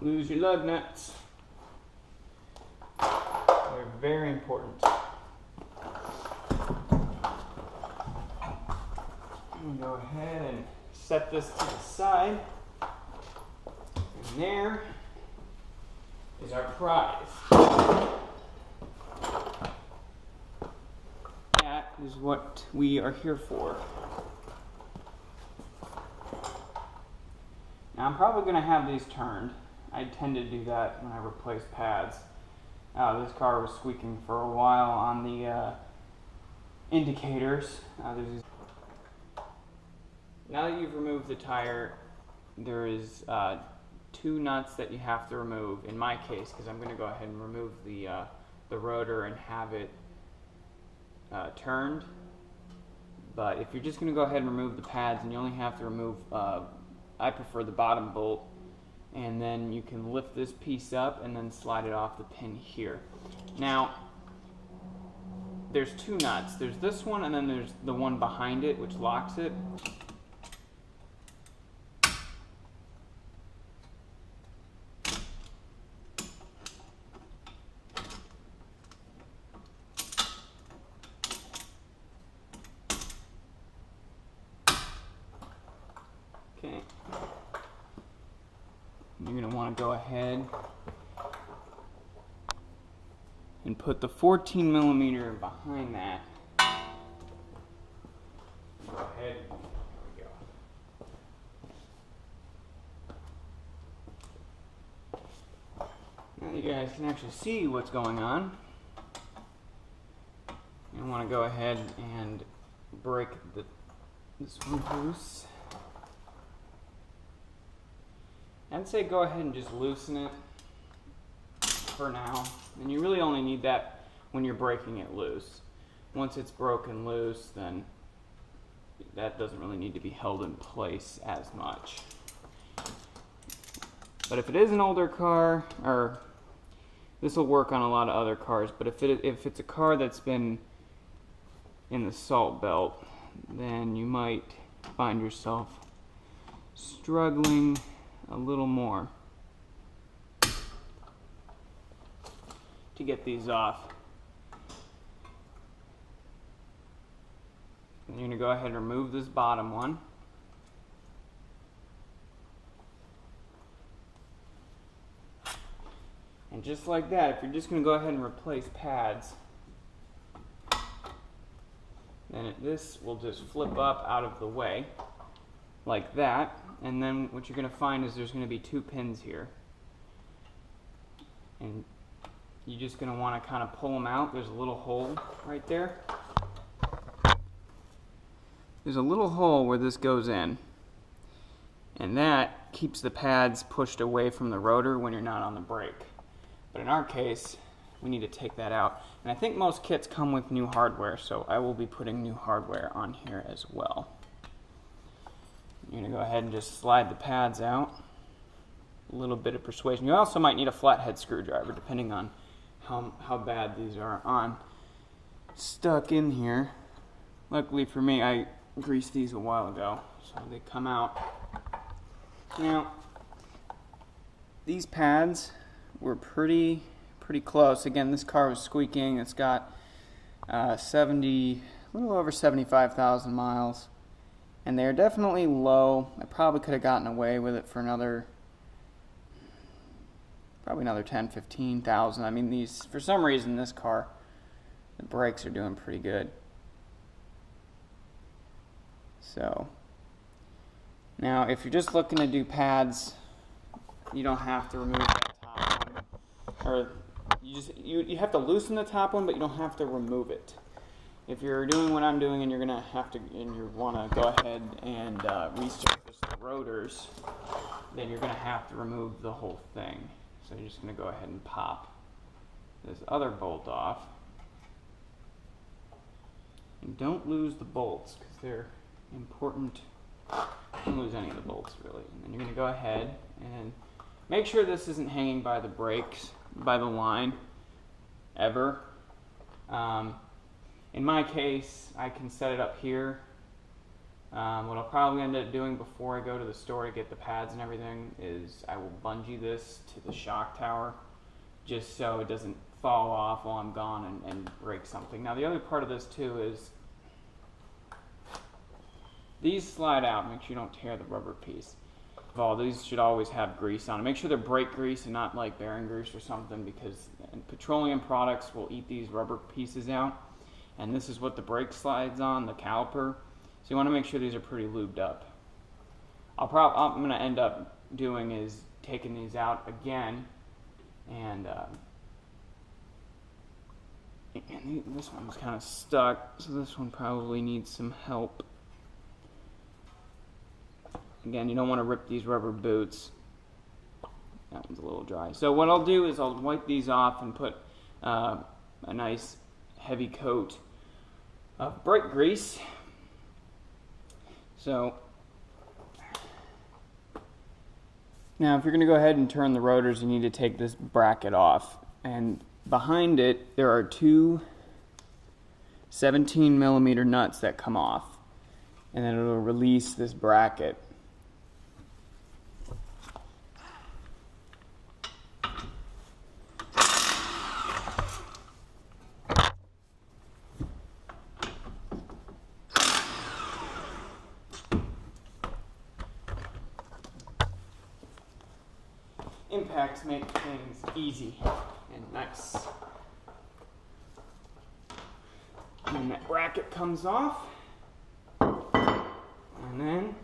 Don't lose your lug nuts. They're very important. I'm gonna go ahead and set this to the side. And there is our prize. That is what we are here for. Now I'm probably going to have these turned. I tend to do that when I replace pads. This car was squeaking for a while on the indicators. Now that you've removed the tire, there is 2 nuts that you have to remove. In my case, because I'm going to go ahead and remove the rotor and have it turned. But if you're just going to go ahead and remove the pads, and you only have to remove, I prefer the bottom bolt, and then you can lift this piece up and then slide it off the pin here. Now, there's 2 nuts. There's this one, and then there's the one behind it, which locks it. Okay. You're going to want to go ahead and put the 14 millimeter behind that. Go ahead. There we go. Now you guys can actually see what's going on. You want to go ahead and break this one loose. I'd say go ahead and just loosen it for now. And you really only need that when you're breaking it loose. Once it's broken loose, then that doesn't really need to be held in place as much. But if it is an older car, or this will work on a lot of other cars, but if it's a car that's been in the salt belt, then you might find yourself struggling a little more to get these off. And you're going to go ahead and remove this bottom one. And just like that, if you're just going to go ahead and replace pads, then this will just flip up out of the way like that. And then what you're going to find is there's going to be 2 pins here. And you're just going to want to kind of pull them out. There's a little hole right there. There's a little hole where this goes in. And that keeps the pads pushed away from the rotor when you're not on the brake. But in our case, we need to take that out. And I think most kits come with new hardware, so I will be putting new hardware on here as well. You're going to go ahead and just slide the pads out. A little bit of persuasion. You also might need a flathead screwdriver, depending on how bad these are on. Stuck in here. Luckily for me, I greased these a while ago, so they come out. Now, these pads were pretty close. Again, this car was squeaking. It's got a little over 75,000 miles. And they're definitely low. I probably could have gotten away with it for probably another 10, 15,000. I mean, these, for some reason, this car, the brakes are doing pretty good. So, now if you're just looking to do pads, you don't have to remove that top one. Or you have to loosen the top one, but you don't have to remove it. If you're doing what I'm doing and you want to go ahead and resurface the rotors, then you're going to have to remove the whole thing. So you're just going to go ahead and pop this other bolt off. And don't lose the bolts because they're important. Don't lose any of the bolts really. And then you're going to go ahead and make sure this isn't hanging by the brakes, by the line, ever. In my case, I can set it up here What I'll probably end up doing before I go to the store to get the pads and everything is I will bungee this to the shock tower just so it doesn't fall off while I'm gone and break something. Now the other part of this too is these slide out. Make sure you don't tear the rubber piece. These should always have grease on them. Make sure they're brake grease and not like bearing grease or something, because petroleum products will eat these rubber pieces out. And this is what the brake slides on, the caliper. So you want to make sure these are pretty lubed up. I'm going to end up doing is taking these out again, and this one's kind of stuck, so this one probably needs some help. Again, you don't want to rip these rubber boots. That one's a little dry. So what I'll do is I'll wipe these off and put a nice heavy coat of brake grease. So now if you're going to go ahead and turn the rotors, you need to take this bracket off. And behind it, there are two 17mm nuts that come off. And then it'll release this bracket. Impacts make things easy and nice. And that bracket comes off, and then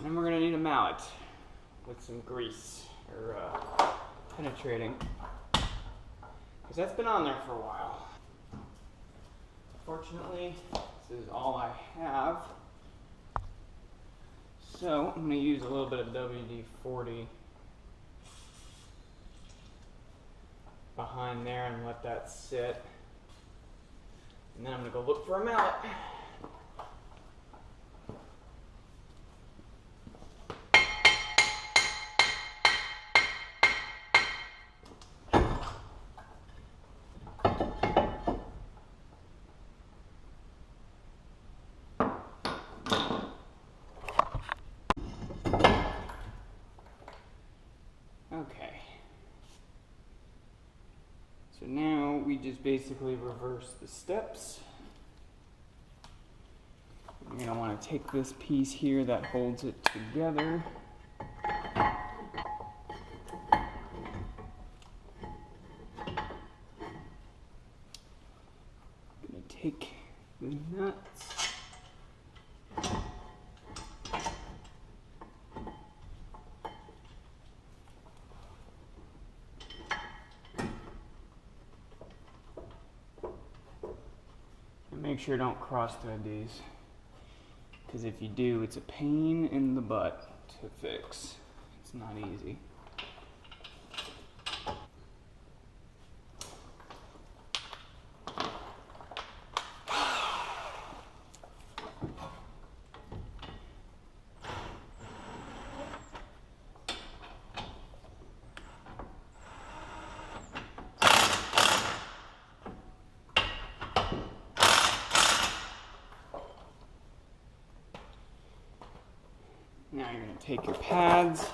we're going to need a mallet with some grease or penetrating. Because that's been on there for a while. Fortunately, this is all I have. So I'm going to use a little bit of WD-40 behind there and let that sit. And then I'm going to go look for a mallet. Okay, so now we just basically reverse the steps. You're going to want to take this piece here that holds it together. I'm going to take the nuts. Make sure don't cross thread these, because if you do, it's a pain in the butt to fix. It's not easy. Now you're going to take your pads,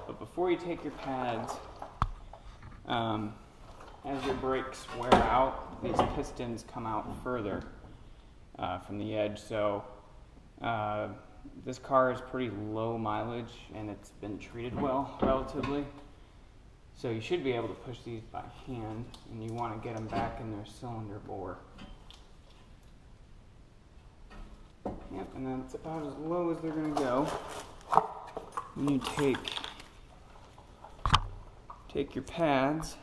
but before you take your pads, as your brakes wear out, these pistons come out further from the edge. So this car is pretty low mileage and it's been treated well relatively. So you should be able to push these by hand, and you want to get them back in their cylinder bore. Yep, and that's about as low as they're going to go. And you take your pads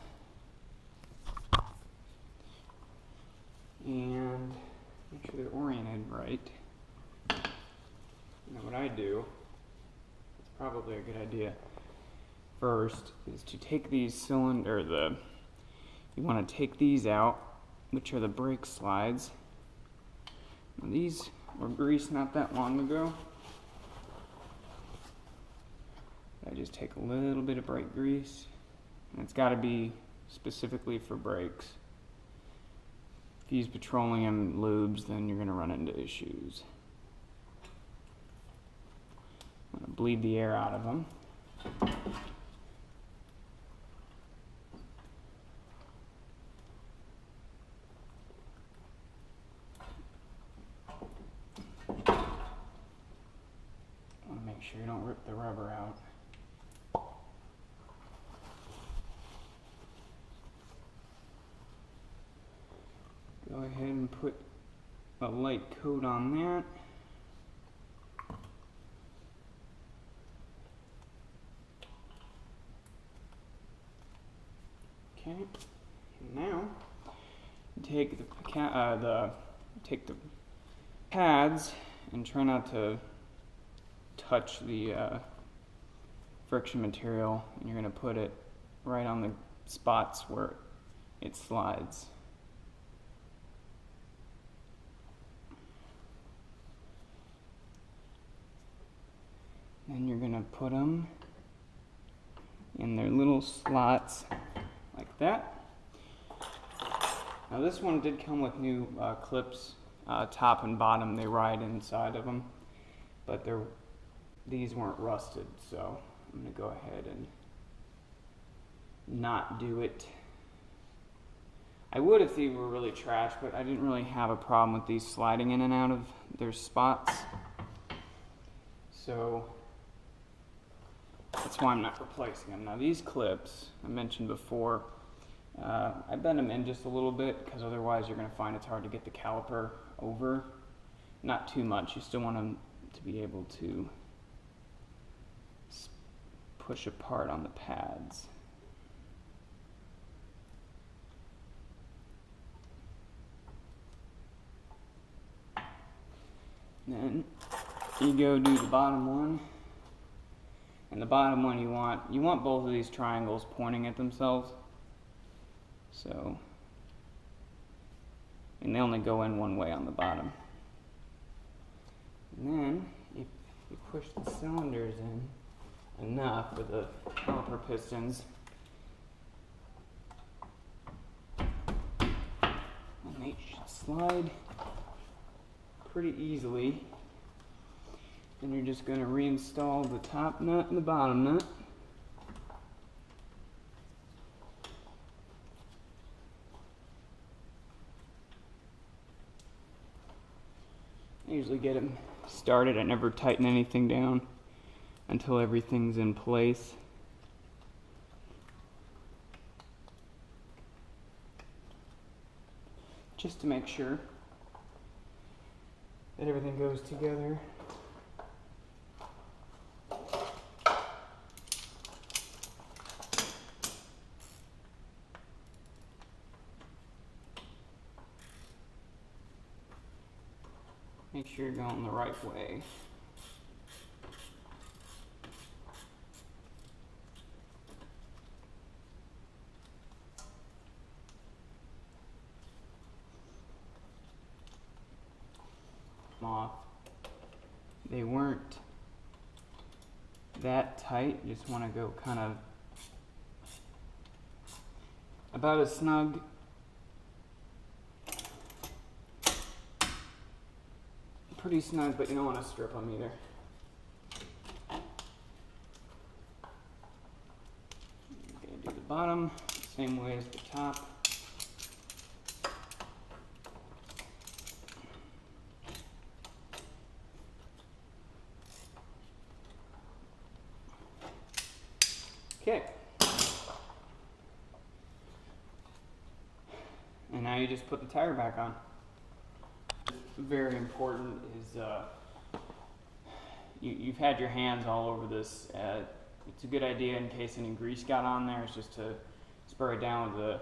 and make sure they're oriented right. Now what I do, it's probably a good idea, first is to take these you want to take these out, which are the brake slides. Now these were greased not that long ago. I just take a little bit of brake grease, and it's got to be specifically for brakes. If you use petroleum lubes, then you're going to run into issues. I'm going to bleed the air out of them. Make sure you don't rip the rubber out. Go ahead and put a light coat on that. Okay, and now take the pads and try not to touch the friction material, and you're going to put it right on the spots where it slides. Then you're going to put them in their little slots like that. Now this one did come with new clips, top and bottom. They ride inside of them, but these weren't rusted, so I'm going to go ahead and not do it. I would if they were really trash, but I didn't really have a problem with these sliding in and out of their spots. So that's why I'm not replacing them. Now these clips, I mentioned before, I bend them in just a little bit because otherwise you're going to find it's hard to get the caliper over. Not too much, you still want them to be able to push apart on the pads. Then you go do the bottom one, and the bottom one you want both of these triangles pointing at themselves. So, and they only go in one way on the bottom. And then you push the cylinders in enough with the caliper pistons, and they should slide pretty easily. Then you're just going to reinstall the top nut and the bottom nut. I usually get them started. I never tighten anything down until everything's in place. Just to make sure that everything goes together. Make sure you're going the right way. Off. They weren't that tight. You just want to go kind of about as snug. Pretty snug, but you don't want to strip them either. Okay, do the bottom same way as the top. Okay. And now you just put the tire back on. Very important is you've had your hands all over this. It's a good idea in case any grease got on there, is just to spray it down with a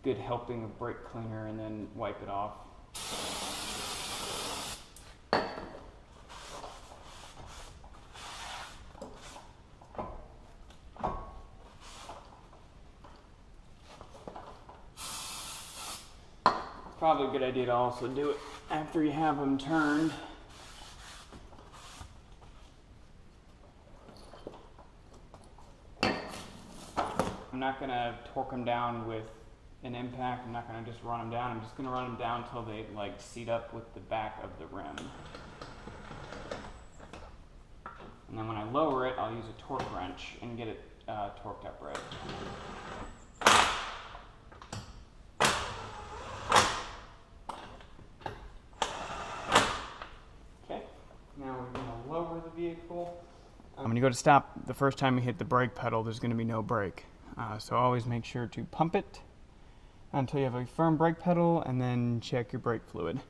good helping of brake cleaner and then wipe it off. Probably a good idea to also do it after you have them turned. I'm not going to torque them down with an impact. I'm not going to just run them down. I'm just going to run them down until they like seat up with the back of the rim. And then when I lower it, I'll use a torque wrench and get it torqued up right. Okay, now we're going to lower the vehicle. When you go to stop, the first time you hit the brake pedal, there's going to be no brake. So always make sure to pump it until you have a firm brake pedal, and then check your brake fluid.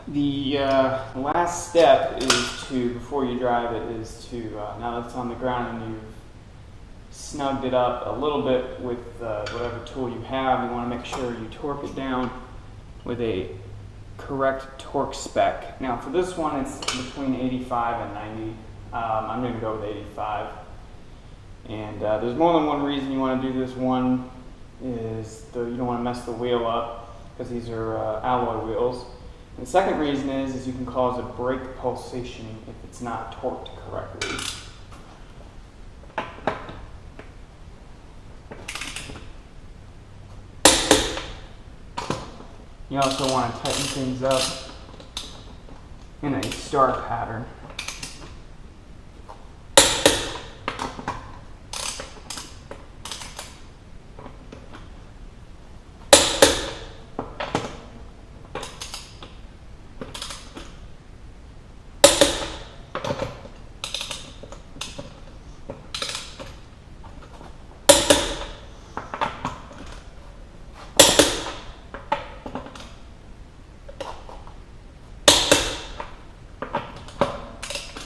The last step is to, before you drive it, is to, now that it's on the ground and you've snugged it up a little bit with whatever tool you have, you want to make sure you torque it down with a correct torque spec. Now for this one, it's between 85 and 90. I'm going to go with 85. And there's more than one reason you want to do this. One is you don't want to mess the wheel up, because these are alloy wheels. And the second reason is you can cause a brake pulsation if it's not torqued correctly. You also want to tighten things up in a star pattern.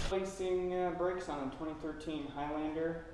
Placing brakes on a 2013 Highlander.